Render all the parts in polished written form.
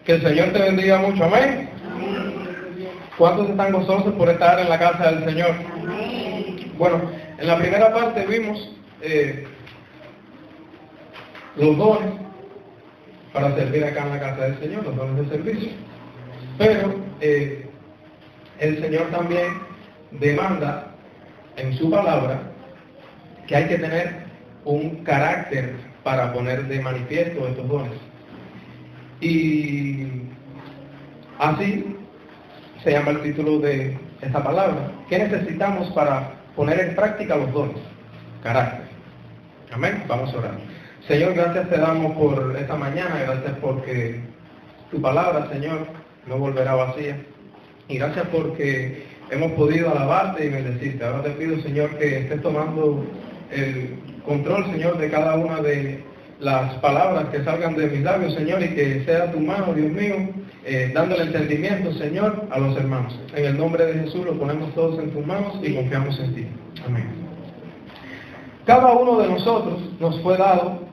Que el Señor te bendiga mucho, amén. ¿Cuántos están gozosos por estar en la casa del Señor? Bueno, en la primera parte vimos los dones para servir acá en la casa del Señor, los dones de servicio. Pero el Señor también demanda en su palabra que hay que tener un carácter para poner de manifiesto estos dones. Y así se llama el título de esta palabra. ¿Qué necesitamos para poner en práctica los dones? Carácter. Amén. Vamos a orar. Señor, gracias te damos por esta mañana, gracias porque tu palabra, Señor, no volverá vacía. Y gracias porque hemos podido alabarte y bendecirte. Ahora te pido, Señor, que estés tomando el control, Señor, de cada una de las palabras que salgan de mis labios, Señor, y que sea tu mano, Dios mío, dándole entendimiento, Señor, a los hermanos. En el nombre de Jesús lo ponemos todos en tus manos y confiamos en ti. Amén. Cada uno de nosotros nos fue dado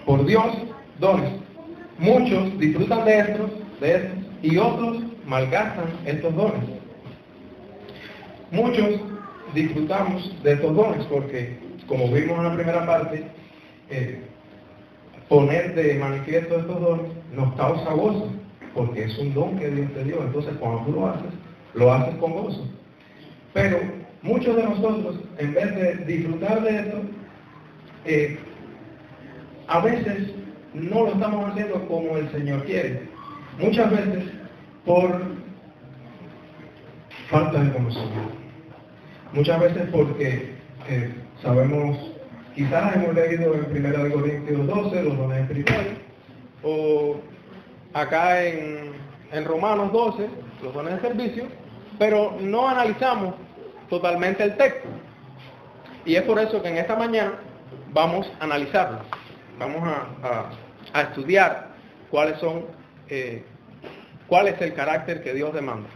por Dios dones. Muchos disfrutan de estos, y otros malgastan estos dones. Muchos disfrutamos de estos dones porque, como vimos en la primera parte, poner de manifiesto estos dones nos causa gozo, porque es un don que Dios te dio. Entonces, cuando tú lo haces con gozo. Pero muchos de nosotros, en vez de disfrutar de esto, a veces no lo estamos haciendo como el Señor quiere. Muchas veces por falta de conocimiento. Muchas veces porque sabemos, quizás hemos leído en 1 Corintios 12 los dones espirituales, o acá en Romanos 12 los dones de servicio, pero no analizamos totalmente el texto. Y es por eso que en esta mañana vamos a analizarlo. Vamos a estudiar cuál es el carácter que Dios demanda.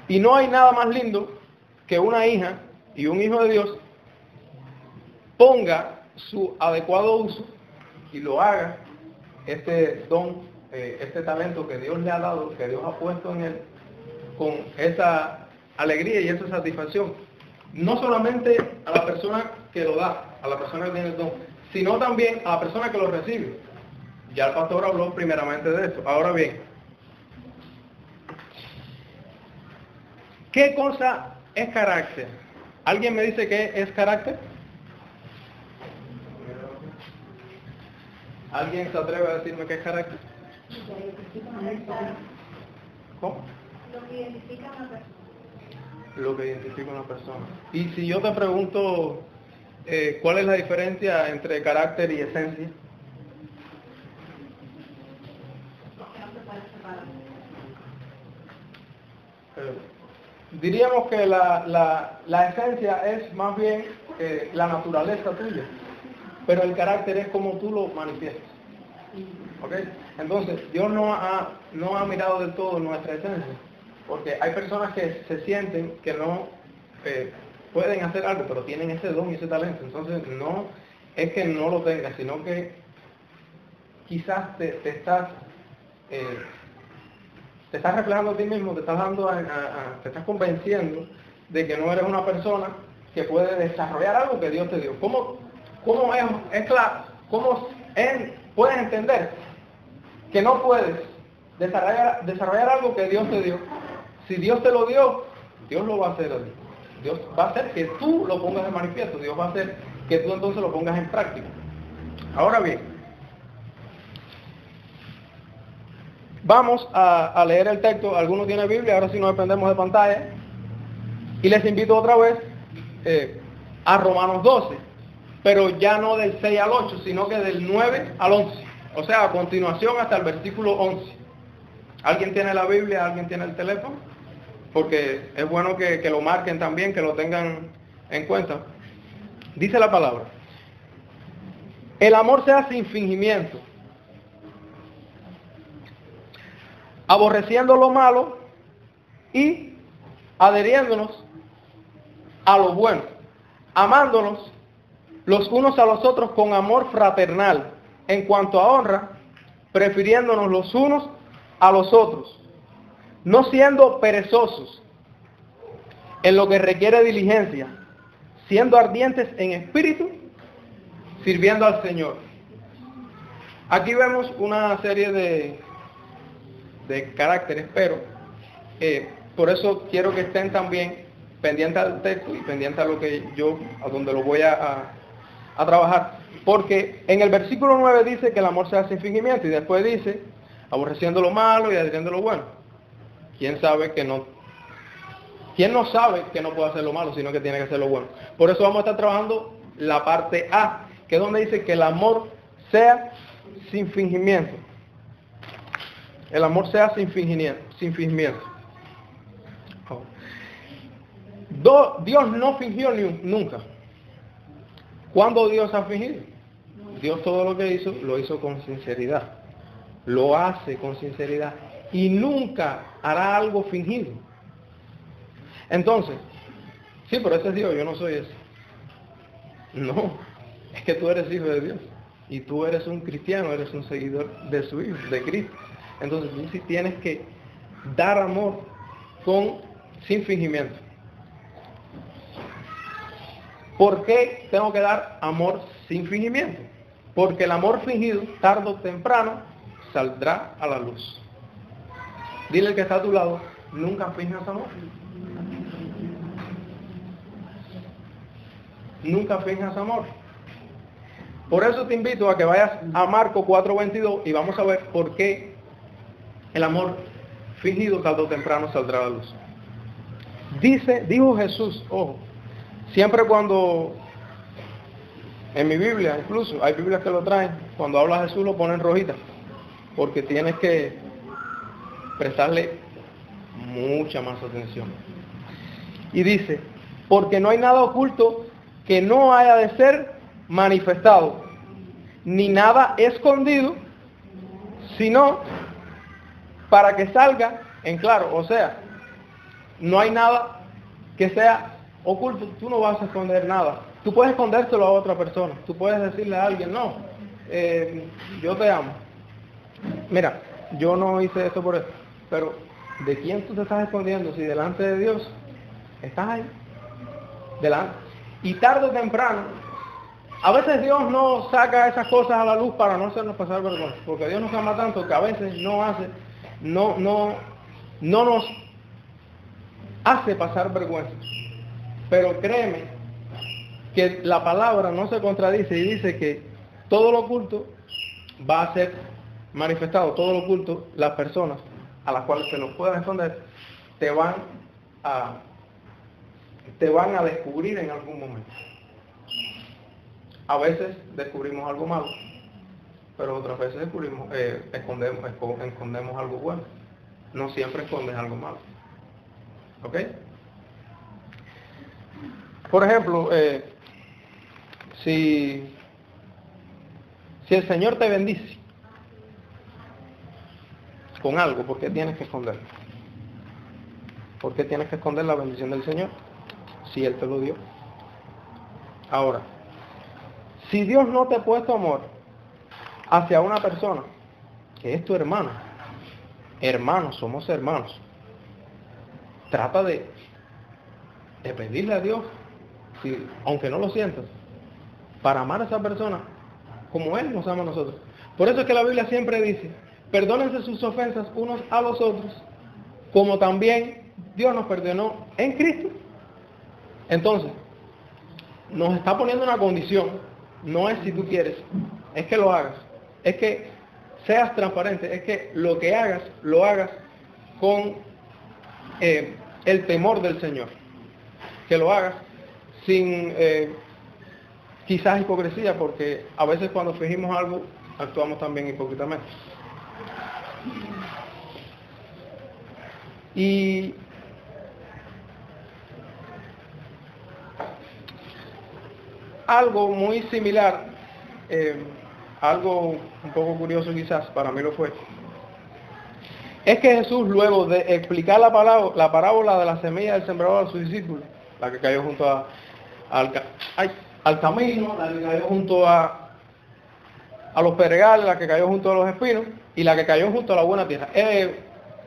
Y no hay nada más lindo que una hija y un hijo de Dios ponga su adecuado uso y lo haga, este don, este talento que Dios le ha dado, que Dios ha puesto en él, con esa alegría y esa satisfacción. No solamente a la persona que lo da, a la persona que tiene el don, sino también a la persona que lo recibe. Ya el pastor habló primeramente de eso. Ahora bien, ¿qué cosa es carácter? ¿Alguien me dice qué es carácter? ¿Alguien se atreve a decirme qué es carácter? ¿Cómo? Lo que identifica a una persona. Lo que identifica a una persona. Y si yo te pregunto, ¿cuál es la diferencia entre carácter y esencia? Diríamos que la esencia es más bien la naturaleza tuya, pero el carácter es como tú lo manifiestas. ¿Ok? Entonces, Dios no ha mirado del todo nuestra esencia, porque hay personas que se sienten que no pueden hacer algo, pero tienen ese don y ese talento. Entonces, no es que no lo tengas, sino que quizás te estás reflejando a ti mismo, te estás convenciendo de que no eres una persona que puede desarrollar algo que Dios te dio. ¿Cómo puedes entender que no puedes desarrollar algo que Dios te dio? Si Dios te lo dio, Dios lo va a hacer a ti. Dios va a hacer que tú lo pongas de manifiesto. Dios va a hacer que tú entonces lo pongas en práctica. Ahora bien, vamos a leer el texto. Algunos tienen Biblia, ahora sí nos dependemos de pantalla. Y les invito otra vez a Romanos 12, pero ya no del 6 al 8, sino que del 9 al 11. O sea, a continuación hasta el versículo 11. ¿Alguien tiene la Biblia? ¿Alguien tiene el teléfono? Porque es bueno que lo marquen también, que lo tengan en cuenta. Dice la palabra: el amor sea sin fingimiento, aborreciendo lo malo y adheriéndonos a lo bueno, amándonos los unos a los otros con amor fraternal, en cuanto a honra, prefiriéndonos los unos a los otros, no siendo perezosos en lo que requiere diligencia, siendo ardientes en espíritu, sirviendo al Señor. Aquí vemos una serie de caracteres, pero por eso quiero que estén también pendientes al texto y pendientes a lo que a donde lo voy a trabajar, porque en el versículo 9 dice que el amor sea sin fingimiento, y después dice, aborreciendo lo malo y adhiriendo lo bueno. ¿Quién no sabe que no puede hacer lo malo, sino que tiene que hacer lo bueno? Por eso vamos a estar trabajando la parte A, que es donde dice que el amor sea sin fingimiento. El amor sea sin fingimiento. Dios no fingió nunca. ¿Cuándo Dios ha fingido? Dios todo lo que hizo, lo hizo con sinceridad. Lo hace con sinceridad. Y nunca hará algo fingido. Entonces, sí, pero ese es Dios, yo no soy ese. No, es que tú eres hijo de Dios. Y tú eres un cristiano, eres un seguidor de su Hijo, de Cristo. Entonces tú sí tienes que dar amor sin fingimiento. ¿Por qué tengo que dar amor sin fingimiento? Porque el amor fingido, tarde o temprano, saldrá a la luz. Dile al que está a tu lado, nunca finjas amor. Nunca finjas amor. Por eso te invito a que vayas a Marcos 4:22 y vamos a ver por qué el amor fingido tarde o temprano saldrá a la luz. Dijo Jesús, ojo, siempre cuando, en mi Biblia incluso, hay Biblias que lo traen, cuando habla Jesús lo ponen rojita, porque tienes que prestarle mucha más atención. Y dice, porque no hay nada oculto que no haya de ser manifestado, ni nada escondido, sino para que salga en claro. O sea, no hay nada que sea oculto. Tú no vas a esconder nada. Tú puedes escondérselo a otra persona. Tú puedes decirle a alguien, no, yo te amo. Mira, yo no hice esto por eso. Pero, ¿de quién tú te estás escondiendo? Si delante de Dios estás ahí, delante. Y tarde o temprano, a veces Dios no saca esas cosas a la luz para no hacernos pasar vergüenza, porque Dios nos ama tanto que a veces no nos hace pasar vergüenza. Pero créeme que la palabra no se contradice y dice que todo lo oculto va a ser manifestado, todo lo oculto, las personas a las cuales se nos puedan esconder, te van a descubrir en algún momento. A veces descubrimos algo malo, pero otras veces escondemos algo bueno. No siempre escondes algo malo. ¿Ok? Por ejemplo, si el Señor te bendice con algo, ¿por qué tienes que esconderlo? ¿Por qué tienes que esconder la bendición del Señor si Él te lo dio? Ahora, si Dios no te ha puesto amor hacia una persona que es tu hermana, hermanos, somos hermanos, trata de pedirle a Dios, aunque no lo sientas, para amar a esa persona como Él nos ama a nosotros. Por eso es que la Biblia siempre dice, perdónense sus ofensas unos a los otros, como también Dios nos perdonó en Cristo. Entonces, nos está poniendo una condición, no es si tú quieres, es que lo hagas, es que seas transparente, es que lo que hagas, lo hagas con el temor del Señor, que lo hagas sin quizás hipocresía, porque a veces cuando fingimos algo, actuamos también hipócritamente. Y algo muy similar, algo un poco curioso quizás, para mí lo fue, es que Jesús, luego de explicar la parábola de la semilla del sembrador a sus discípulos, la que cayó junto al camino, la que cayó junto a a los pedregales, la que cayó junto a los espinos y la que cayó junto a la buena tierra.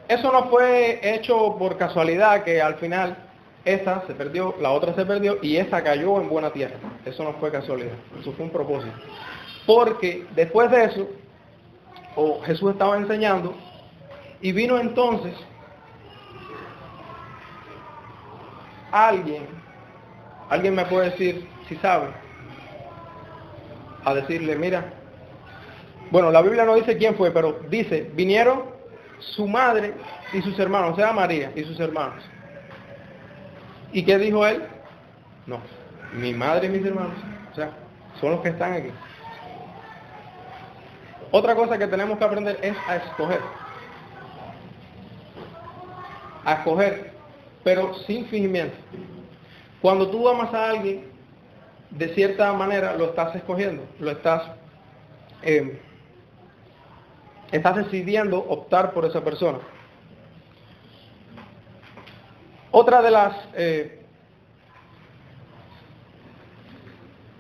Eso no fue hecho por casualidad, que al final esta se perdió, la otra se perdió y esta cayó en buena tierra. Eso no fue casualidad, eso fue un propósito. Porque después de eso, Jesús estaba enseñando y vino entonces alguien me puede decir, si sabe, a decirle, mira, bueno, la Biblia no dice quién fue, pero dice, vinieron su madre y sus hermanos, o sea, María y sus hermanos. ¿Y qué dijo él? No, mi madre y mis hermanos, o sea, son los que están aquí. Otra cosa que tenemos que aprender es a escoger. A escoger, pero sin fingimiento. Cuando tú amas a alguien, de cierta manera lo estás escogiendo, lo estás decidiendo optar por esa persona. Otra de las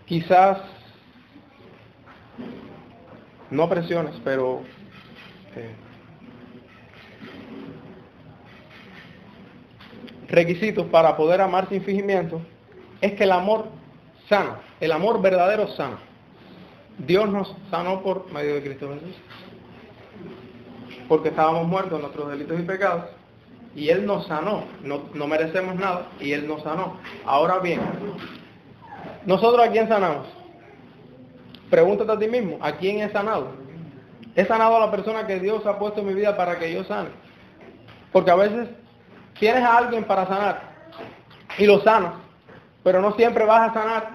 quizás no presiones, pero requisitos para poder amar sin fingimiento es que el amor sana, el amor verdadero sana. Dios nos sanó por medio de Cristo Jesús, porque estábamos muertos en nuestros delitos y pecados, y Él nos sanó, no merecemos nada, y Él nos sanó. Ahora bien, ¿nosotros a quién sanamos? Pregúntate a ti mismo, ¿a quién he sanado? He sanado a la persona que Dios ha puesto en mi vida para que yo sane. Porque a veces tienes a alguien para sanar y lo sanas, pero no siempre vas a sanar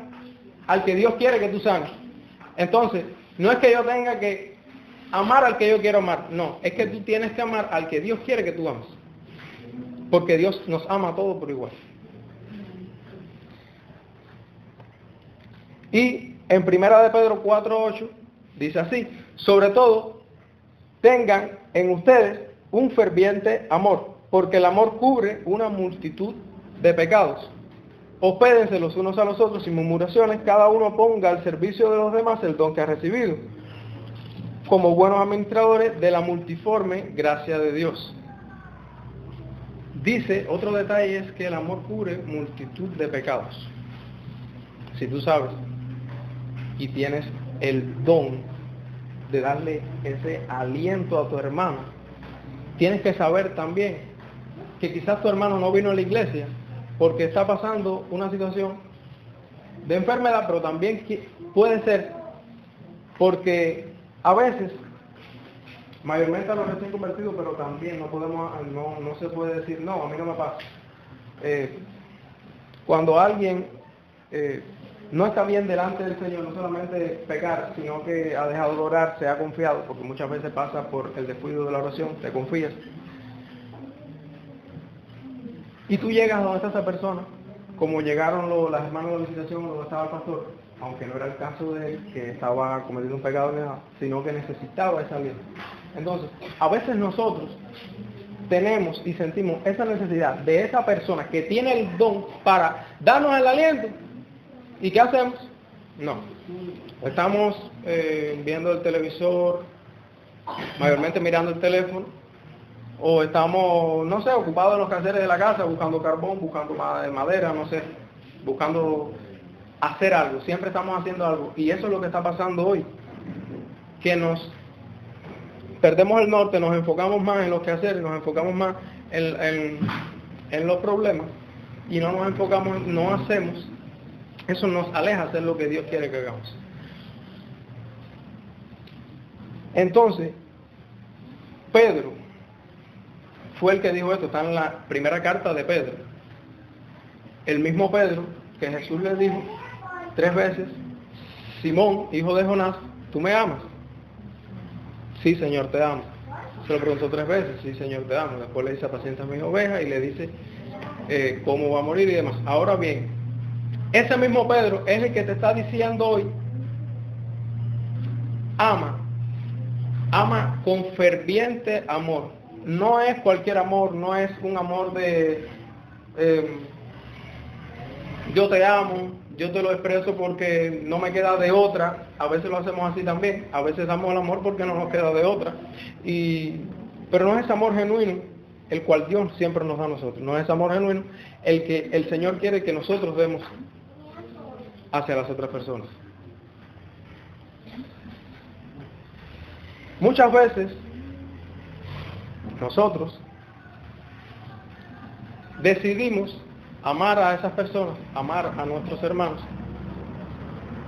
al que Dios quiere que tú sanes. Entonces, no es que yo tenga que amar al que yo quiero amar, no, es que tú tienes que amar al que Dios quiere que tú ames. Porque Dios nos ama a todos por igual. Y en 1 de Pedro 4:8 dice así, sobre todo, tengan en ustedes un ferviente amor, porque el amor cubre una multitud de pecados. Hospédense los unos a los otros sin murmuraciones, cada uno ponga al servicio de los demás el don que ha recibido, como buenos administradores de la multiforme gracia de Dios. Dice, otro detalle es que el amor cubre multitud de pecados. Si tú sabes y tienes el don de darle ese aliento a tu hermano, tienes que saber también que quizás tu hermano no vino a la iglesia porque está pasando una situación de enfermedad, pero también puede ser porque a veces, mayormente a los recién convertidos, pero también no se puede decir, no, a mí no me pasa. Cuando alguien no está bien delante del Señor, no solamente pecar, sino que ha dejado de orar, se ha confiado, porque muchas veces pasa por el descuido de la oración, te confías. Y tú llegas donde está esa persona, como llegaron las hermanas de la visitación donde estaba el pastor, aunque no era el caso de él, que estaba cometiendo un pecado, sino que necesitaba esa aliento. Entonces, a veces nosotros tenemos y sentimos esa necesidad de esa persona que tiene el don para darnos el aliento. ¿Y qué hacemos? No. Estamos viendo el televisor, mayormente mirando el teléfono, o estamos, no sé, ocupados en los quehaceres de la casa, buscando carbón, buscando madera, no sé, buscando hacer algo. Siempre estamos haciendo algo. Y eso es lo que está pasando hoy. Que nos perdemos el norte, nos enfocamos más en los quehaceres, nos enfocamos más en los problemas, y no nos enfocamos, no hacemos. Eso nos aleja de hacer lo que Dios quiere que hagamos. Entonces, Pedro fue el que dijo esto, está en la primera carta de Pedro. El mismo Pedro que Jesús le dijo 3 veces, Simón, hijo de Jonás, ¿tú me amas? Sí, Señor, te amo. Se lo preguntó 3 veces, sí, Señor, te amo. Después le dice, apacienta mis ovejas, y le dice cómo va a morir y demás. Ahora bien, ese mismo Pedro es el que te está diciendo hoy, ama con ferviente amor. No es cualquier amor, no es un amor de yo te amo, yo te lo expreso porque no me queda de otra. A veces lo hacemos así también, a veces damos el amor porque no nos queda de otra. Pero no es ese amor genuino el cual Dios siempre nos da a nosotros. No es ese amor genuino el que el Señor quiere que nosotros demos hacia las otras personas. Muchas veces nosotros decidimos amar a esas personas, amar a nuestros hermanos,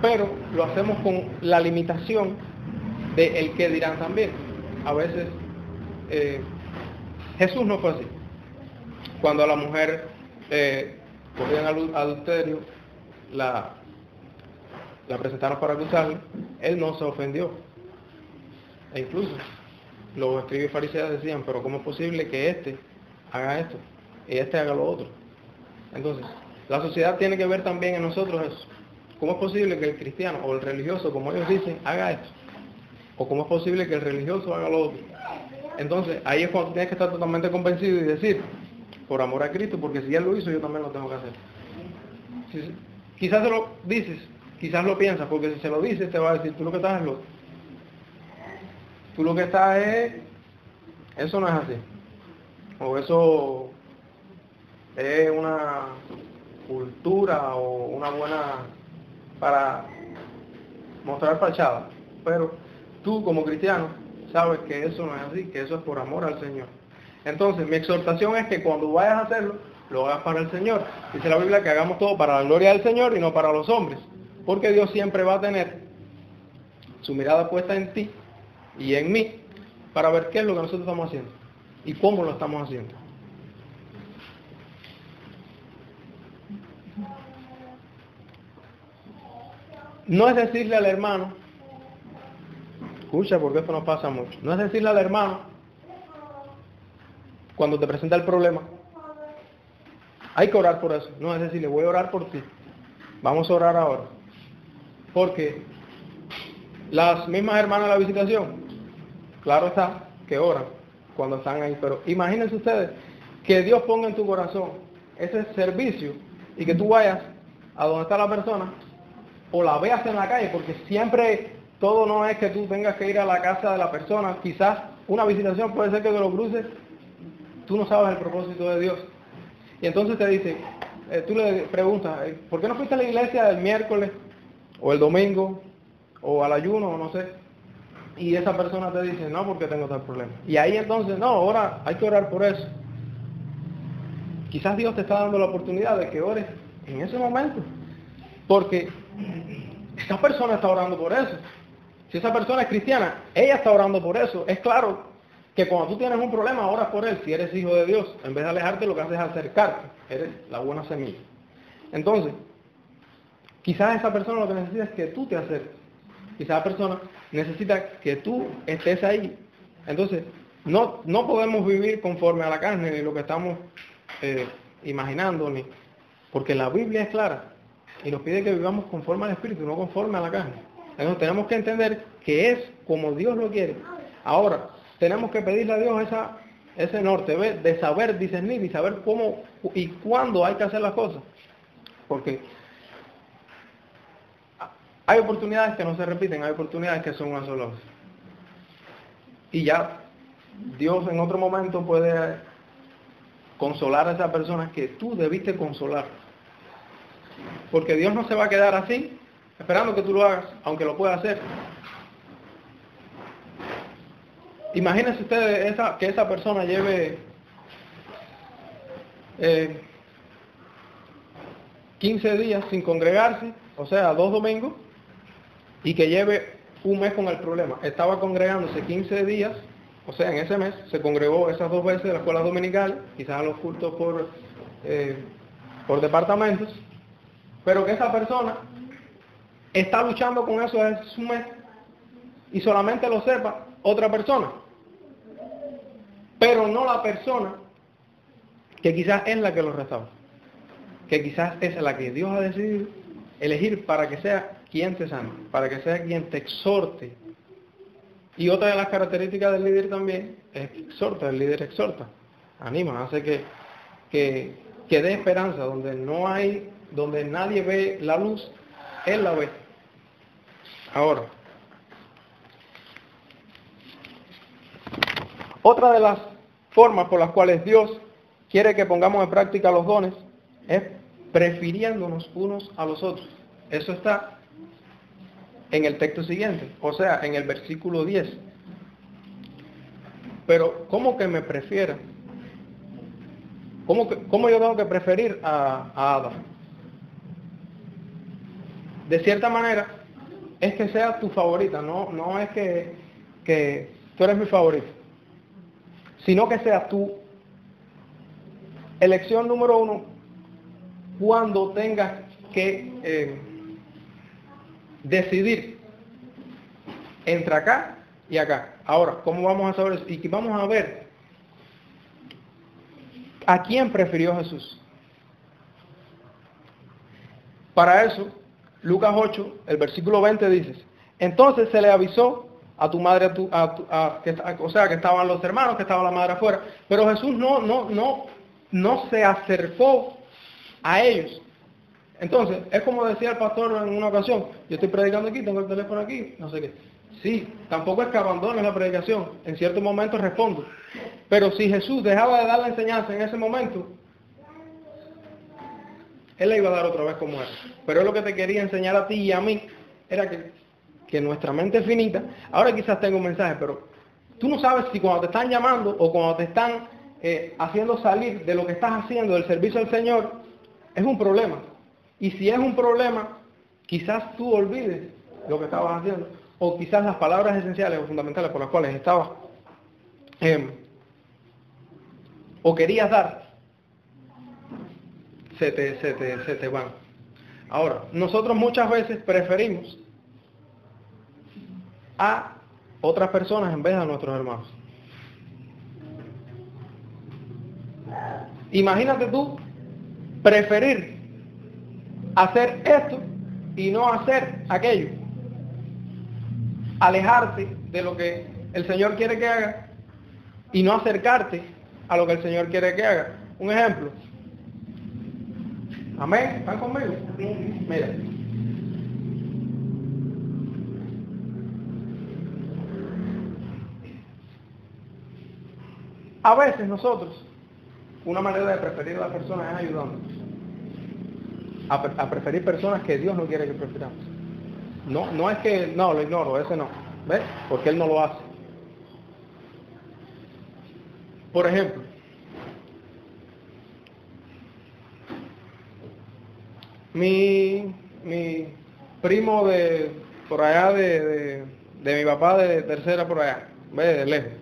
pero lo hacemos con la limitación de el que dirán también. A veces Jesús no fue así. Cuando a la mujer cogían adulterio, la presentaron para acusarle, él no se ofendió. E incluso los escribas y fariseos decían, pero ¿cómo es posible que este haga esto y este haga lo otro? Entonces, la sociedad tiene que ver también en nosotros eso. ¿Cómo es posible que el cristiano o el religioso, como ellos dicen, haga esto? ¿O cómo es posible que el religioso haga lo otro? Entonces, ahí es cuando tienes que estar totalmente convencido y decir, por amor a Cristo, porque si Él lo hizo, yo también lo tengo que hacer. Quizás se lo dices, quizás lo piensas, porque si se lo dices, te va a decir, tú lo que estás es loco. Tú lo que estás es, eso no es así. O eso es una cultura o una buena para mostrar fachada. Pero tú como cristiano sabes que eso no es así, que eso es por amor al Señor. Entonces mi exhortación es que cuando vayas a hacerlo, lo hagas para el Señor. Dice la Biblia que hagamos todo para la gloria del Señor y no para los hombres. Porque Dios siempre va a tener su mirada puesta en ti y en mí para ver qué es lo que nosotros estamos haciendo y cómo lo estamos haciendo. No es decirle al hermano, escucha porque esto nos pasa mucho, no es decirle al hermano cuando te presenta el problema, hay que orar por eso, no es decirle voy a orar por ti, vamos a orar ahora, porque las mismas hermanas de la visitación, claro está, que oran cuando están ahí, pero imagínense ustedes que Dios ponga en tu corazón ese servicio y que tú vayas a donde está la persona o la veas en la calle, porque siempre todo no es que tú tengas que ir a la casa de la persona, quizás una visitación puede ser que te lo cruces, tú no sabes el propósito de Dios. Y entonces te dice, tú le preguntas, ¿por qué no fuiste a la iglesia el miércoles o el domingo o al ayuno o no sé? Y esa persona te dice, no, porque tengo tal problema. Y ahí entonces, no, ahora hay que orar por eso. Quizás Dios te está dando la oportunidad de que ores en ese momento. Porque esa persona está orando por eso. Si esa persona es cristiana, ella está orando por eso. Es claro que cuando tú tienes un problema, oras por él. Si eres hijo de Dios, en vez de alejarte, lo que haces es acercarte. Eres la buena semilla. Entonces, quizás esa persona lo que necesita es que tú te acerques. Quizás esa persona necesita que tú estés ahí. Entonces, no podemos vivir conforme a la carne, ni lo que estamos imaginando, porque la Biblia es clara y nos pide que vivamos conforme al Espíritu, no conforme a la carne. Entonces tenemos que entender que es como Dios lo quiere. Ahora, tenemos que pedirle a Dios ese norte, ¿ves? De saber discernir y saber cómo y cuándo hay que hacer las cosas. Porque hay oportunidades que no se repiten, hay oportunidades que son una sola vez. Y ya Dios en otro momento puede consolar a esa persona que tú debiste consolar. Porque Dios no se va a quedar así, esperando que tú lo hagas, aunque lo pueda hacer. Imagínense ustedes que esa persona lleve 15 días sin congregarse, o sea, 2 domingos, y que lleve un mes con el problema. Estaba congregándose 15 días, o sea, en ese mes se congregó esas 2 veces a las escuelas dominicales, quizás a los cultos por departamentos, pero que esa persona está luchando con eso desde su mes y solamente lo sepa otra persona, pero no la persona que quizás es la que lo restaura, que quizás es la que Dios ha decidido elegir para que sea quien te sane, para que sea quien te exhorte. Y otra de las características del líder también es exhorta, el líder exhorta, anima, hace que que dé esperanza, donde nadie ve la luz, Él la ve. Ahora, otra de las formas por las cuales Dios quiere que pongamos en práctica los dones es prefiriéndonos unos a los otros. Eso está en el texto siguiente, o sea, en el versículo 10. Pero, ¿cómo que me prefiera? ¿Cómo yo tengo que preferir a Adán? De cierta manera, es que sea tu favorita, no es que tú eres mi favorito, sino que sea tu elección número uno cuando tengas que decidir entre acá y acá. Ahora, ¿cómo vamos a saber eso? Y vamos a ver a quién prefirió Jesús. Para eso, Lucas 8, el versículo 20 dice: entonces se le avisó a tu madre, o sea, que estaban los hermanos, que estaba la madre afuera, pero Jesús no se acercó a ellos. Entonces, es como decía el pastor en una ocasión: yo estoy predicando aquí, tengo el teléfono aquí, no sé qué. Sí, tampoco es que abandones la predicación, en ciertos momentos respondo. Pero si Jesús dejaba de dar la enseñanza en ese momento, Él le iba a dar otra vez como era. Pero Él lo que te quería enseñar a ti y a mí era que nuestra mente es finita. Ahora quizás tengo un mensaje, pero tú no sabes si cuando te están llamando o cuando te están haciendo salir de lo que estás haciendo, del servicio al Señor, es un problema. Y si es un problema, quizás tú olvides lo que estabas haciendo, o quizás las palabras esenciales o fundamentales por las cuales estabas o querías dar, se te van. Ahora, nosotros muchas veces preferimos a otras personas en vez de a nuestros hermanos. Imagínate tú preferir hacer esto y no hacer aquello. Alejarte de lo que el Señor quiere que hagas y no acercarte a lo que el Señor quiere que hagas. Un ejemplo. Amén. ¿Están conmigo? Mira. A veces nosotros, una manera de preferir a las personas es ayudándonos. A preferir personas que Dios no quiere que prefiramos. No es que, no, lo ignoro, ese no. ¿Ves? Porque Él no lo hace. Por ejemplo, mi primo de por allá de mi papá de tercera por allá, ¿ves? De lejos.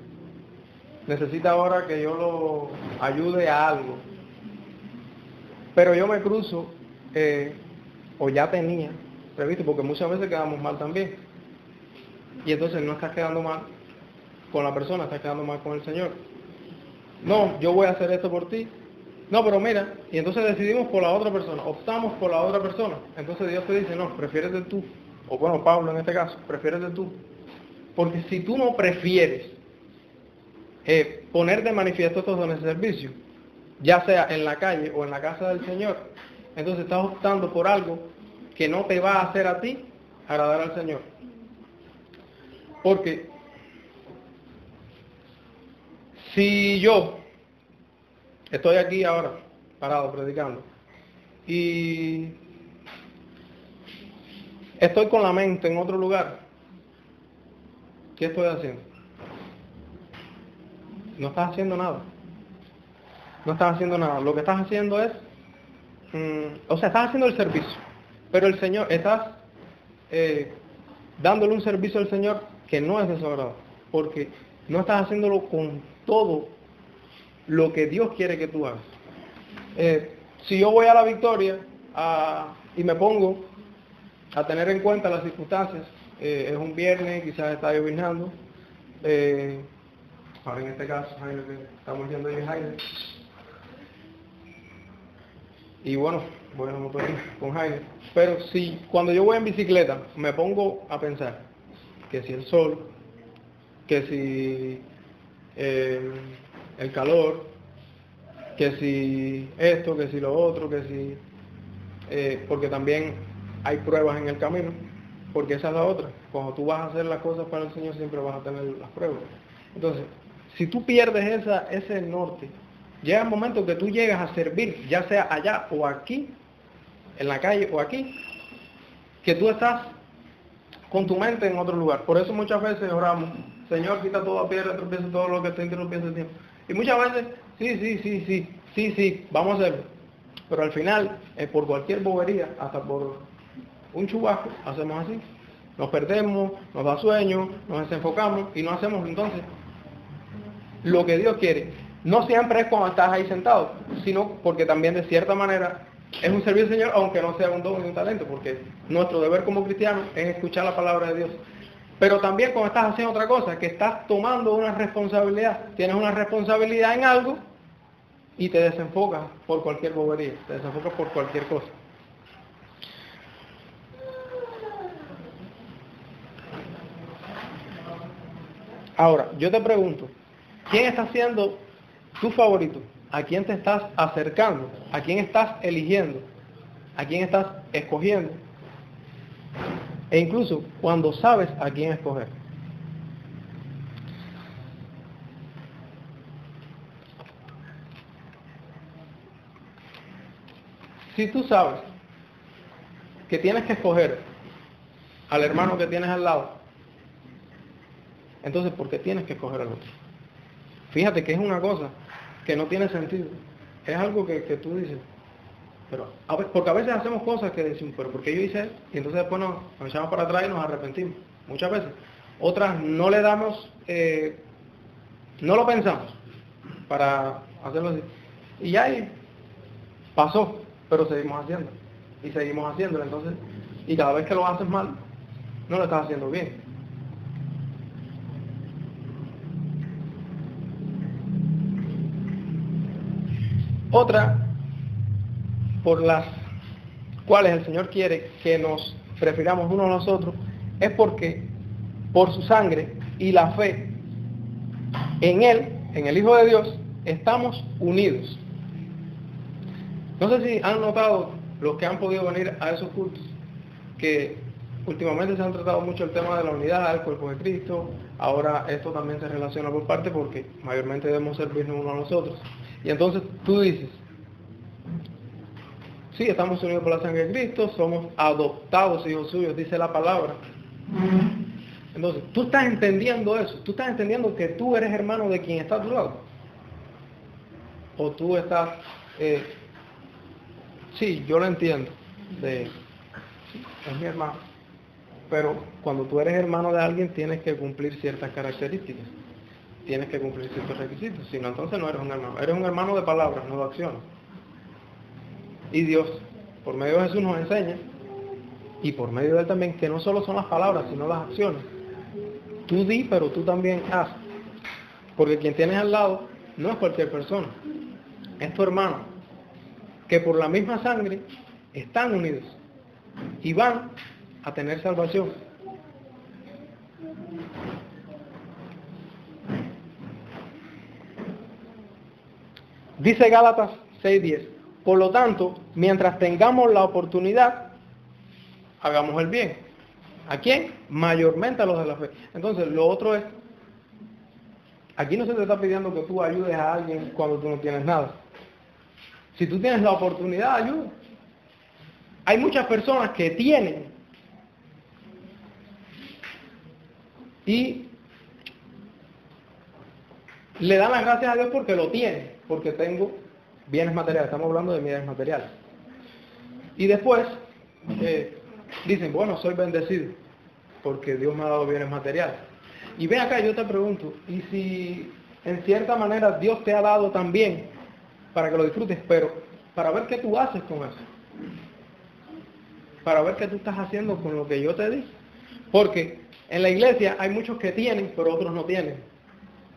Necesita ahora que yo lo ayude a algo. Pero yo me cruzo, o ya tenía previsto, porque muchas veces quedamos mal también. Y entonces no estás quedando mal con la persona, estás quedando mal con el Señor. No, yo voy a hacer esto por ti. No, pero mira, y entonces decidimos por la otra persona, optamos por la otra persona. Entonces Dios te dice: no, prefiérete tú. O bueno, Pablo en este caso, prefiérete tú. Porque si tú no prefieres poner de manifiesto estos dones de servicio, ya sea en la calle o en la casa del Señor, entonces estás optando por algo que no te va a hacer a ti agradar al Señor. Porque si yo estoy aquí ahora, parado, predicando, y estoy con la mente en otro lugar, ¿qué estoy haciendo? No estás haciendo nada. No estás haciendo nada. Lo que estás haciendo es, estás haciendo el servicio, pero el Señor, estás dándole un servicio al Señor que no es de su agrado, porque no estás haciéndolo con todo lo que Dios quiere que tú hagas. Si yo voy a la Victoria y me pongo a tener en cuenta las circunstancias, es un viernes, quizás está lloviznando, ahora en este caso, Jaime, que estamos yendo ahí en Jaime, y bueno, voy a motor con Jaime, pero si cuando yo voy en bicicleta me pongo a pensar que si el sol, que si el calor, que si esto, que si lo otro, que si... porque también hay pruebas en el camino, porque esa es la otra. Cuando tú vas a hacer las cosas para el Señor, siempre vas a tener las pruebas. Entonces, si tú pierdes ese norte, llega el momento que tú llegas a servir, ya sea allá o aquí, en la calle o aquí, que tú estás con tu mente en otro lugar. Por eso muchas veces oramos, Señor, quita toda piedra, tropieza todo lo que esté interrumpiendo el tiempo. Y muchas veces, sí, vamos a hacerlo. Pero al final, por cualquier bobería, hasta por un chubasco, hacemos así. Nos perdemos, nos da sueño, nos desenfocamos y no hacemos entonces lo que Dios quiere. No siempre es cuando estás ahí sentado, sino porque también de cierta manera es un servicio al Señor, aunque no sea un don ni un talento, porque nuestro deber como cristianos es escuchar la palabra de Dios. Pero también cuando estás haciendo otra cosa, que estás tomando una responsabilidad, tienes una responsabilidad en algo y te desenfocas por cualquier bobería, te desenfocas por cualquier cosa. Ahora, yo te pregunto, ¿quién está siendo tu favorito? ¿A quién te estás acercando? ¿A quién estás eligiendo? ¿A quién estás escogiendo? E incluso cuando sabes a quién escoger. Si tú sabes que tienes que escoger al hermano que tienes al lado, entonces ¿por qué tienes que escoger al otro? Fíjate que es una cosa que no tiene sentido. Es algo que tú dices, pero porque a veces hacemos cosas que decimos, pero ¿por qué yo hice eso? Y entonces después nos echamos para atrás y nos arrepentimos. Muchas veces. Otras no le damos, no lo pensamos para hacerlo así. Y ya ahí pasó, pero seguimos haciendo. Y seguimos haciéndolo. Entonces, y cada vez que lo haces mal, no lo estás haciendo bien. Otra, por las cuales el Señor quiere que nos prefiramos unos a los otros, es porque por su sangre y la fe en Él, en el Hijo de Dios, estamos unidos. No sé si han notado los que han podido venir a esos cultos, que últimamente se han tratado mucho el tema de la unidad, el cuerpo de Cristo. Ahora esto también se relaciona por parte porque mayormente debemos servirnos unos a los otros. Y entonces tú dices, sí, estamos unidos por la sangre de Cristo, somos adoptados hijos suyos, dice la palabra. Entonces, tú estás entendiendo eso, tú estás entendiendo que tú eres hermano de quien está a tu lado. O tú estás, sí, yo lo entiendo, es mi hermano. Pero cuando tú eres hermano de alguien tienes que cumplir ciertas características. Tienes que cumplir ciertos requisitos, si no, entonces no eres un hermano. Eres un hermano de palabras, no de acciones. Y Dios, por medio de Jesús, nos enseña, y por medio de Él también, que no solo son las palabras, sino las acciones. Tú di, pero tú también haz. Porque quien tienes al lado no es cualquier persona, es tu hermano, que por la misma sangre están unidos y van a tener salvación. Dice Gálatas 6:10, por lo tanto, mientras tengamos la oportunidad, hagamos el bien. ¿A quién? Mayormente a los de la fe. Entonces, lo otro es, aquí no se te está pidiendo que tú ayudes a alguien cuando tú no tienes nada. Si tú tienes la oportunidad, ayuda. Hay muchas personas que tienen y le dan las gracias a Dios porque lo tienen, porque tengo bienes materiales. Estamos hablando de bienes materiales. Y después dicen, bueno, soy bendecido porque Dios me ha dado bienes materiales. Y ven acá, yo te pregunto, ¿y si en cierta manera Dios te ha dado también para que lo disfrutes, pero para ver qué tú haces con eso? Para ver qué tú estás haciendo con lo que yo te di. Porque en la iglesia hay muchos que tienen, pero otros no tienen.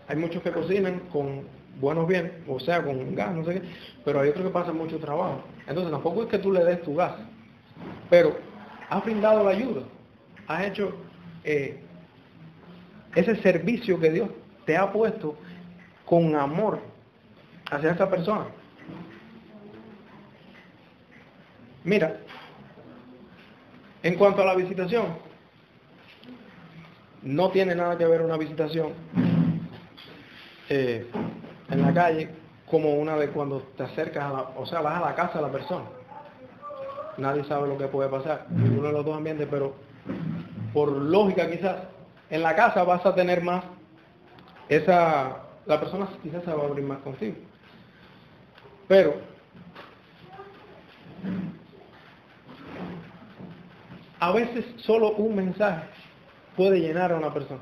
Hay muchos que cocinan con buenos bienes, o sea, con gas, no sé qué, pero hay otros que pasan mucho trabajo. Entonces tampoco es que tú le des tu gas, pero has brindado la ayuda, has hecho ese servicio que Dios te ha puesto con amor hacia esa persona. Mira, en cuanto a la visitación, no tiene nada que ver una visitación en la calle como una de cuando te acercas, o sea, vas a la casa de la persona. Nadie sabe lo que puede pasar, ninguno de los dos ambientes, pero por lógica quizás, en la casa vas a tener más, la persona quizás se va a abrir más contigo. Pero a veces solo un mensaje puede llenar a una persona.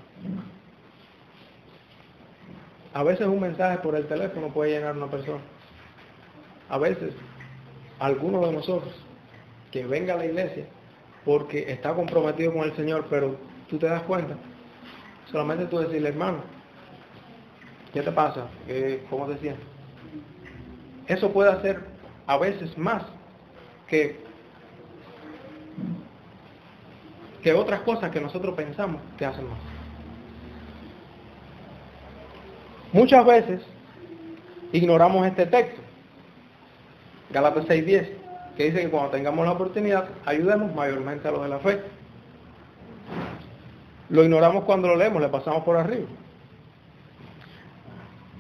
A veces un mensaje por el teléfono puede llenar a una persona. A veces, alguno de nosotros que venga a la iglesia porque está comprometido con el Señor, pero tú te das cuenta, solamente tú decirle, hermano, ¿qué te pasa? ¿Cómo te sientes? Eso puede hacer a veces más que otras cosas que nosotros pensamos que hacen más. Muchas veces ignoramos este texto, Gálatas 6:10, que dice que cuando tengamos la oportunidad, ayudemos mayormente a los de la fe. Lo ignoramos cuando lo leemos, le pasamos por arriba.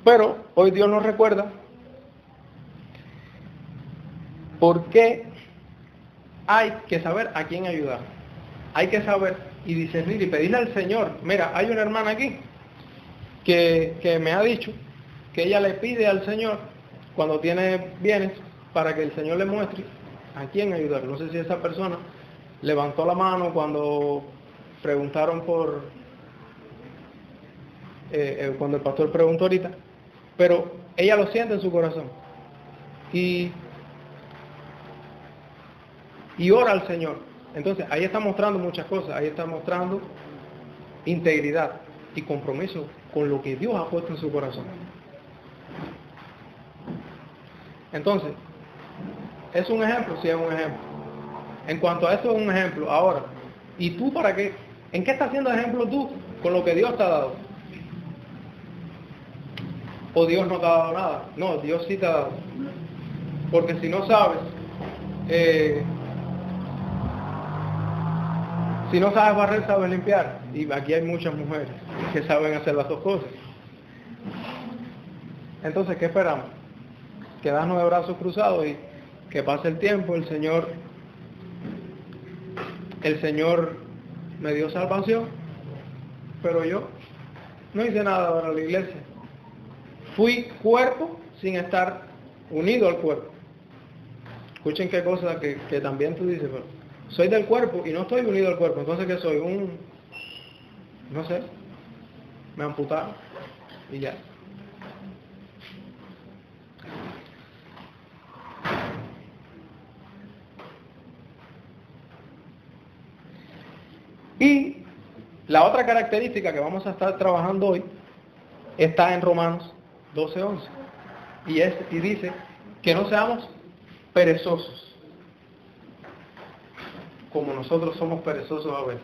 Pero hoy Dios nos recuerda por qué hay que saber a quién ayudar. Hay que saber y discernir y pedirle al Señor. Mira, hay una hermana aquí que me ha dicho que ella le pide al Señor cuando tiene bienes para que el Señor le muestre a quién ayudar. No sé si esa persona levantó la mano cuando preguntaron cuando el pastor preguntó ahorita, pero ella lo siente en su corazón y ora al Señor. Entonces ahí está mostrando muchas cosas, ahí está mostrando integridad y compromiso con lo que Dios ha puesto en su corazón. Entonces, ¿es un ejemplo? Sí, es un ejemplo. En cuanto a esto es un ejemplo. Ahora, ¿y tú para qué? ¿En qué estás haciendo ejemplo tú con lo que Dios te ha dado? ¿O Dios no te ha dado nada? No, Dios sí te ha dado. Porque si no sabes, si no sabes barrer, sabes limpiar. Y aquí hay muchas mujeres que saben hacer las dos cosas. Entonces, ¿qué esperamos? Quedarnos de brazos cruzados y que pase el tiempo. El Señor me dio salvación, pero yo no hice nada para la iglesia. Fui cuerpo sin estar unido al cuerpo. Escuchen qué cosa que también tú dices, pero soy del cuerpo y no estoy unido al cuerpo. Entonces, ¿qué soy? No sé, me amputaron y ya. Y la otra característica que vamos a estar trabajando hoy está en Romanos 12:11 y dice que no seamos perezosos como nosotros somos perezosos a veces.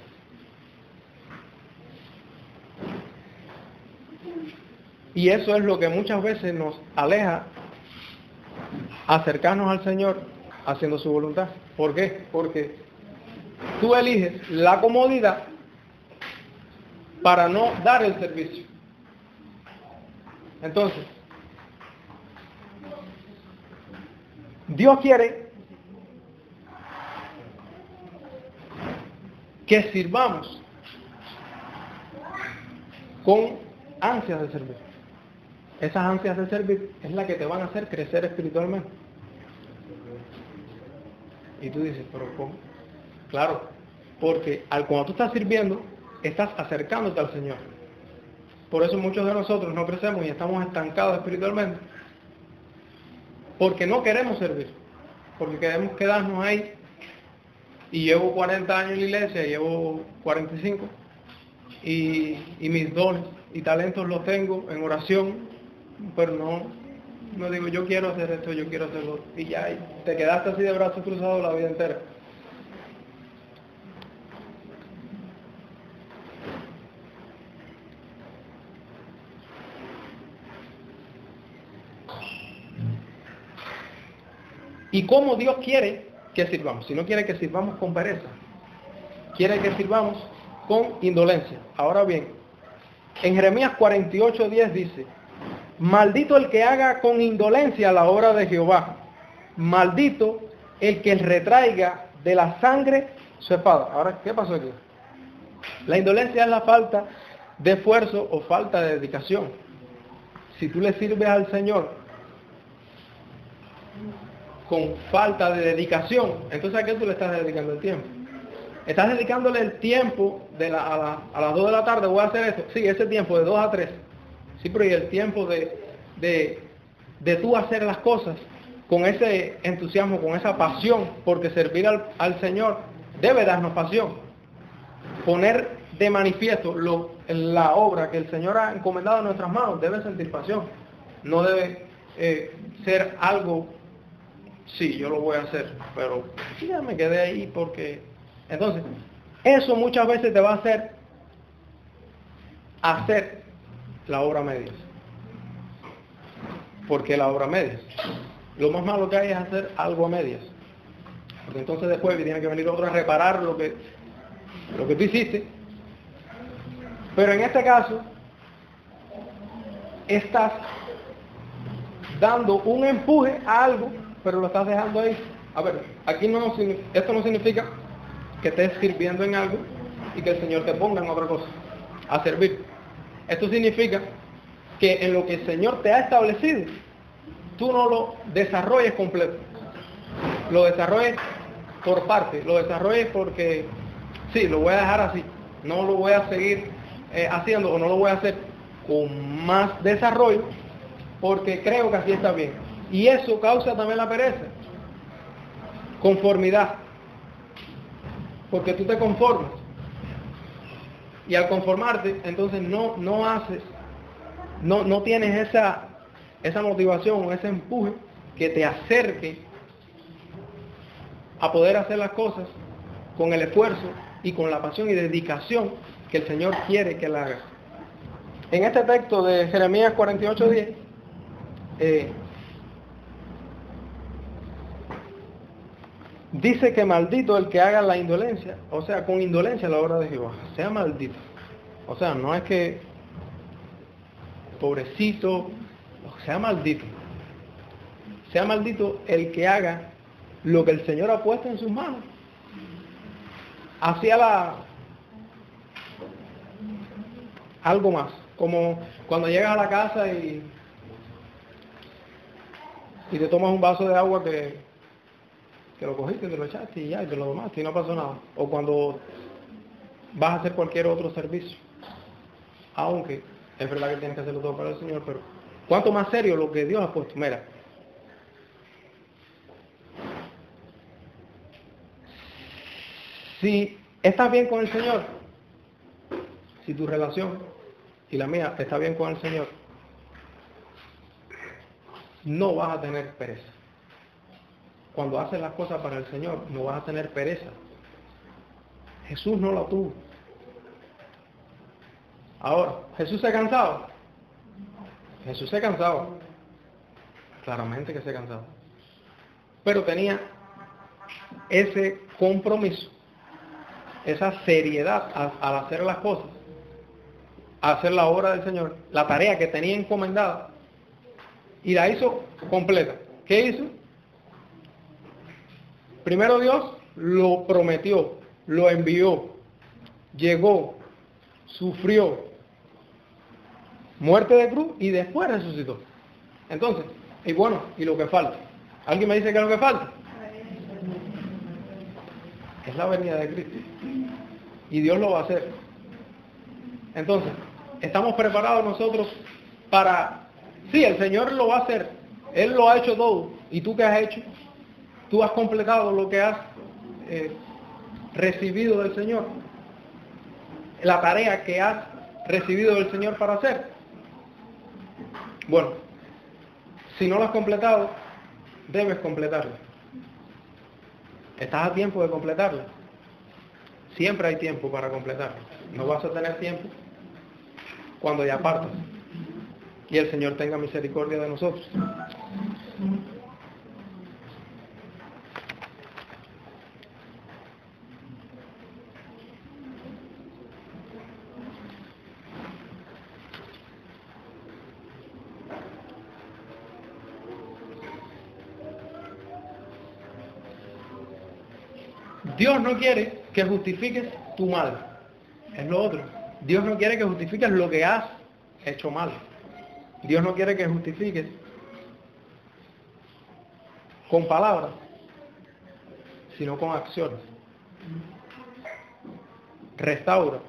Y eso es lo que muchas veces nos aleja acercarnos al Señor haciendo su voluntad. ¿Por qué? Porque tú eliges la comodidad para no dar el servicio. Entonces, Dios quiere que sirvamos con ansias de servir. Esas ansias de servir es la que te van a hacer crecer espiritualmente. Y tú dices, pero ¿cómo? Claro, porque cuando tú estás sirviendo, estás acercándote al Señor. Por eso muchos de nosotros no crecemos y estamos estancados espiritualmente. Porque no queremos servir. Porque queremos quedarnos ahí. Y llevo 40 años en la iglesia, llevo 45. Y mis dones y talentos los tengo en oración. Pero no digo, yo quiero hacer esto, yo quiero hacerlo. Y ya te quedaste así de brazos cruzados la vida entera. Y cómo Dios quiere que sirvamos, sino quiere que sirvamos con pereza. Quiere que sirvamos con indolencia. Ahora bien, en Jeremías 48:10 dice: maldito el que haga con indolencia la obra de Jehová. Maldito el que retraiga de la sangre su espada. Ahora, ¿qué pasó aquí? La indolencia es la falta de esfuerzo o falta de dedicación. Si tú le sirves al Señor con falta de dedicación, entonces ¿a qué tú le estás dedicando el tiempo? ¿Estás dedicándole el tiempo a las 2 de la tarde? ¿Voy a hacer esto? Sí, ese tiempo de 2 a 3. Sí, pero y el tiempo de tú hacer las cosas con ese entusiasmo, con esa pasión, porque servir al Señor debe darnos pasión. Poner de manifiesto la obra que el Señor ha encomendado en nuestras manos debe sentir pasión. No debe ser algo, sí, yo lo voy a hacer, pero ya me quedé ahí porque... Entonces, eso muchas veces te va a hacer la obra a medias. ¿Por qué la obra a medias? Lo más malo que hay es hacer algo a medias. Porque entonces después tiene que venir otro a reparar lo que tú hiciste. Pero en este caso, estás dando un empuje a algo, pero lo estás dejando ahí. A ver, esto no significa que estés sirviendo en algo y que el Señor te ponga en otra cosa, a servir. Esto significa que en lo que el Señor te ha establecido, tú no lo desarrolles completo. Lo desarrolles por parte, lo desarrolles porque, sí, lo voy a dejar así, no lo voy a seguir haciendo, o no lo voy a hacer con más desarrollo, porque creo que así está bien. Y eso causa también la pereza. Conformidad. Porque tú te conformas. Y al conformarte, entonces no tienes esa motivación o ese empuje que te acerque a poder hacer las cosas con el esfuerzo y con la pasión y dedicación que el Señor quiere que la hagas. En este texto de Jeremías 48:10, dice que maldito el que haga la indolencia, o sea, con indolencia la obra de Jehová. Sea maldito. O sea, no es que pobrecito, sea maldito. Sea maldito el que haga lo que el Señor ha puesto en sus manos. Hacia algo más, como cuando llegas a la casa y te tomas un vaso de agua que lo cogiste, te lo echaste y ya, y te lo tomaste y no pasó nada. O cuando vas a hacer cualquier otro servicio, aunque es verdad que tienes que hacerlo todo para el Señor, pero cuánto más serio lo que Dios ha puesto. Mira, si estás bien con el Señor, si tu relación y la mía está bien con el Señor, no vas a tener pereza. Cuando haces las cosas para el Señor, no vas a tener pereza. Jesús no la tuvo. Ahora, ¿Jesús se ha cansado? Jesús se ha cansado. Claramente que se ha cansado. Pero tenía ese compromiso, esa seriedad al hacer las cosas, a hacer la obra del Señor, la tarea que tenía encomendada, y la hizo completa. ¿Qué hizo? Primero Dios lo prometió, lo envió, llegó, sufrió, muerte de cruz y después resucitó. Entonces, y bueno, ¿y lo que falta? ¿Alguien me dice qué es lo que falta? Es la venida de Cristo. Y Dios lo va a hacer. Entonces, estamos preparados nosotros para... Sí, el Señor lo va a hacer. Él lo ha hecho todo. ¿Y tú qué has hecho? Tú has completado lo que has recibido del Señor. La tarea que has recibido del Señor para hacer. Bueno, si no lo has completado, debes completarlo. Estás a tiempo de completarlo. Siempre hay tiempo para completarlo. No vas a tener tiempo cuando ya partas y el Señor tenga misericordia de nosotros. Dios no quiere que justifiques tu mal. Es lo otro. Dios no quiere que justifiques lo que has hecho mal. Dios no quiere que justifiques con palabras, sino con acciones. Restaura.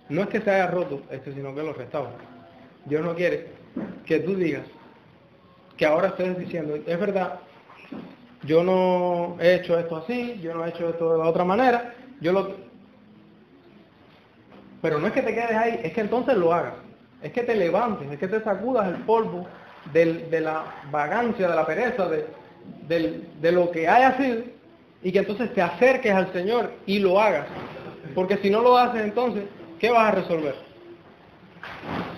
No es que se haya roto sino que lo restaura. Dios no quiere que tú digas que ahora estés diciendo, es verdad, yo no he hecho esto así, yo no he hecho esto de la otra manera, pero no es que te quedes ahí, es que entonces lo hagas, es que te levantes, es que te sacudas el polvo de la vagancia, de la pereza, de lo que haya sido, y que entonces te acerques al Señor y lo hagas, porque si no lo haces entonces, ¿qué vas a resolver?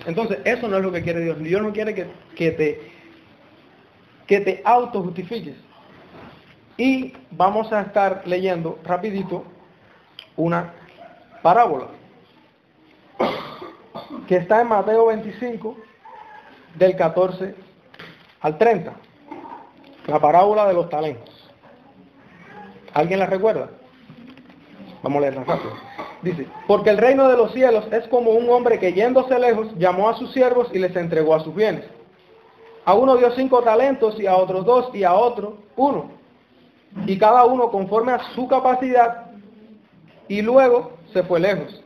Entonces eso no es lo que quiere Dios. Dios no quiere que te autojustifiques. Y vamos a estar leyendo rapidito una parábola que está en Mateo 25 del 14 al 30. La parábola de los talentos. ¿Alguien la recuerda? Vamos a leerla rápido. Dice, porque el reino de los cielos es como un hombre que yéndose lejos llamó a sus siervos y les entregó a sus bienes. A uno dio 5 talentos y a otros 2 y a otro 1. Y cada uno conforme a su capacidad, y luego se fue lejos.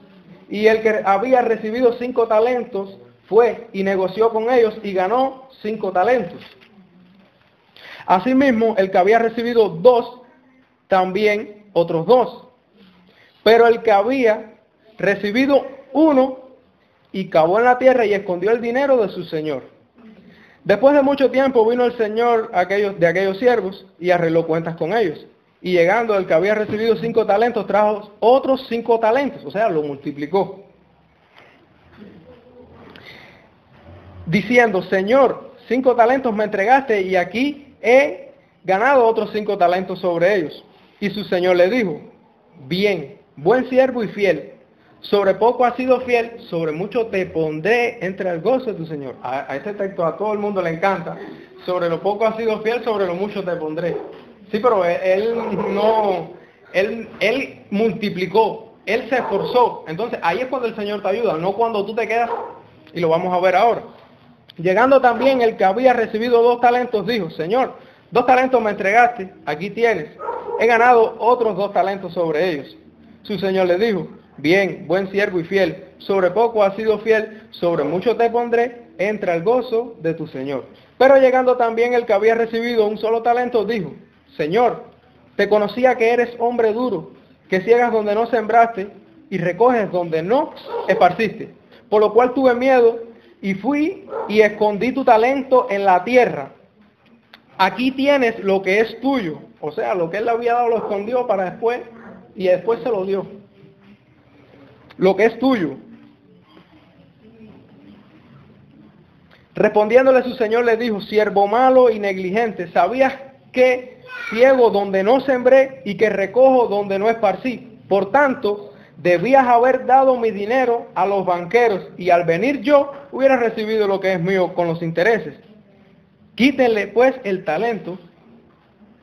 Y el que había recibido 5 talentos fue y negoció con ellos y ganó 5 talentos. Asimismo, el que había recibido 2, también otros 2. Pero el que había recibido 1 y cavó en la tierra y escondió el dinero de su señor. Después de mucho tiempo vino el señor de aquellos siervos y arregló cuentas con ellos. Y llegando el que había recibido 5 talentos, trajo otros 5 talentos, o sea, lo multiplicó. Diciendo, Señor, 5 talentos me entregaste y aquí he ganado otros 5 talentos sobre ellos. Y su señor le dijo, bien, buen siervo y fiel, sobre poco has sido fiel, sobre mucho te pondré entre el gozo de tu Señor. A este texto a todo el mundo le encanta. Sobre lo poco has sido fiel, sobre lo mucho te pondré. Sí, pero él multiplicó, él se esforzó. Entonces ahí es cuando el Señor te ayuda, no cuando tú te quedas, y lo vamos a ver ahora. Llegando también el que había recibido 2 talentos, dijo, Señor, 2 talentos me entregaste, aquí tienes. He ganado otros 2 talentos sobre ellos. Su Señor le dijo, bien, buen siervo y fiel, sobre poco has sido fiel, sobre mucho te pondré, entra al gozo de tu Señor. Pero llegando también el que había recibido un solo talento, dijo, Señor, te conocía que eres hombre duro, que ciegas donde no sembraste y recoges donde no esparciste. Por lo cual tuve miedo y fui y escondí tu talento en la tierra. Aquí tienes lo que es tuyo. O sea, lo que él le había dado lo escondió para después y después se lo dio. Lo que es tuyo. Respondiéndole su señor le dijo, siervo malo y negligente, ¿sabías que ciego donde no sembré y que recojo donde no esparcí? Por tanto, debías haber dado mi dinero a los banqueros y al venir yo hubiera recibido lo que es mío con los intereses. Quítenle pues el talento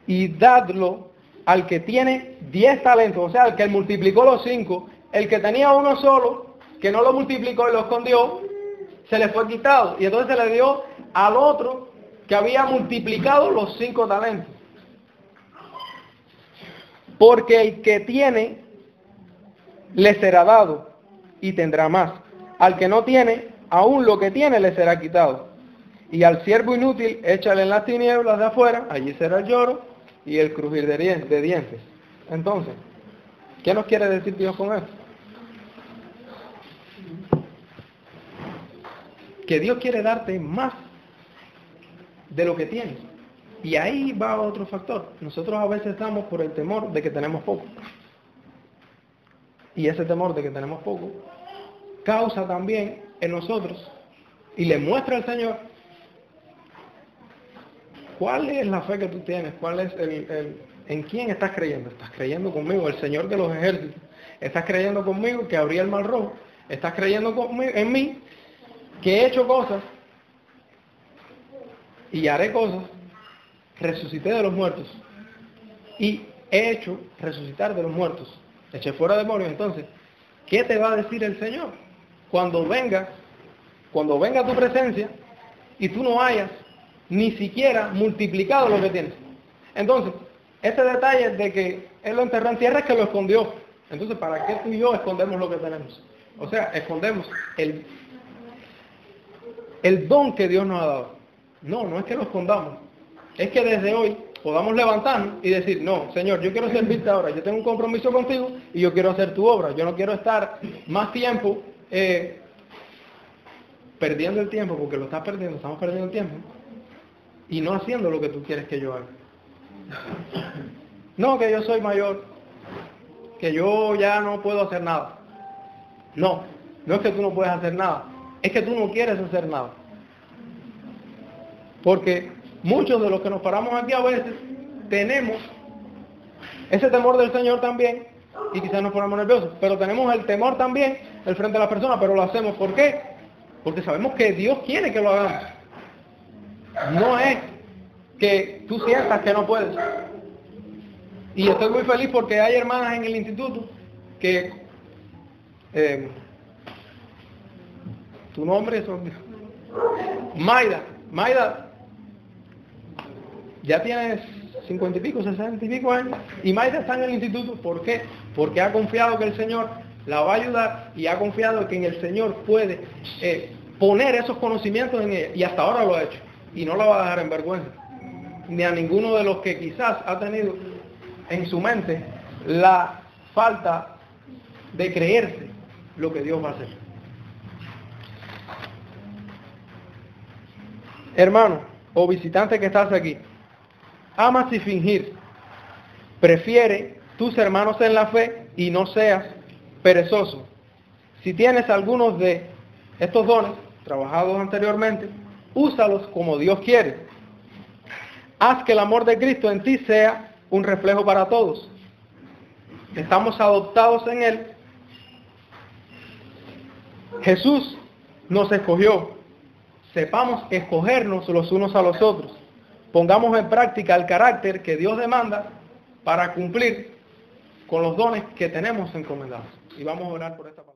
y dadlo al que tiene 10 talentos, o sea, al que multiplicó los 5, el que tenía uno solo, que no lo multiplicó y lo escondió, se le fue quitado. Y entonces se le dio al otro que había multiplicado los 5 talentos. Porque el que tiene, le será dado y tendrá más. Al que no tiene, aún lo que tiene le será quitado. Y al siervo inútil, échale en las tinieblas de afuera, allí será el lloro y el crujir de dientes. Entonces, ¿qué nos quiere decir Dios con esto? Que Dios quiere darte más de lo que tienes. Y ahí va otro factor. Nosotros a veces estamos por el temor de que tenemos poco. Y ese temor de que tenemos poco causa también en nosotros y le muestra al Señor cuál es la fe que tú tienes, cuál es en quién estás creyendo. ¿Estás creyendo conmigo, el Señor de los ejércitos? ¿Estás creyendo conmigo que abrí el mar rojo? ¿Estás creyendo conmigo, en mí, que he hecho cosas y haré cosas? Resucité de los muertos y he hecho resucitar de los muertos, eché fuera demonios. Entonces, ¿qué te va a decir el Señor cuando venga a tu presencia y tú no hayas ni siquiera multiplicado lo que tienes? Entonces, ese detalle de que Él lo enterró en tierra es que lo escondió. Entonces, ¿para qué tú y yo escondemos lo que tenemos? O sea, escondemos el don que Dios nos ha dado. No es que lo escondamos. Es que desde hoy podamos levantarnos y decir, no, Señor, yo quiero servirte ahora. Yo tengo un compromiso contigo y yo quiero hacer tu obra. Yo no quiero estar más tiempo perdiendo el tiempo, porque lo estás perdiendo, estamos perdiendo el tiempo, y no haciendo lo que tú quieres que yo haga. No, que yo soy mayor, que yo ya no puedo hacer nada. No es que tú no puedes hacer nada, es que tú no quieres hacer nada. Porque muchos de los que nos paramos aquí a veces tenemos ese temor del Señor también, y quizás nos ponemos nerviosos, pero tenemos el temor también del frente a las personas, pero lo hacemos. ¿Por qué? Porque sabemos que Dios quiere que lo hagamos. No es que tú sientas que no puedes. Y estoy muy feliz porque hay hermanas en el instituto que... tu nombre es... Maida, ya tienes 50 y pico, 60 y pico años, y Maida está en el instituto. ¿Por qué? Porque ha confiado que el Señor la va a ayudar y ha confiado que en el Señor puede poner esos conocimientos en ella, y hasta ahora lo ha hecho, y no la va a dejar en vergüenza, ni a ninguno de los que quizás ha tenido en su mente la falta de creerse lo que Dios va a hacer. Hermano o visitante que estás aquí, amas y fingir. Prefiere tus hermanos en la fe y no seas perezoso. Si tienes algunos de estos dones trabajados anteriormente, úsalos como Dios quiere. Haz que el amor de Cristo en ti sea un reflejo para todos. Estamos adoptados en Él. Jesús nos escogió. Sepamos escogernos los unos a los otros. Pongamos en práctica el carácter que Dios demanda para cumplir con los dones que tenemos encomendados. Y vamos a orar por esta palabra.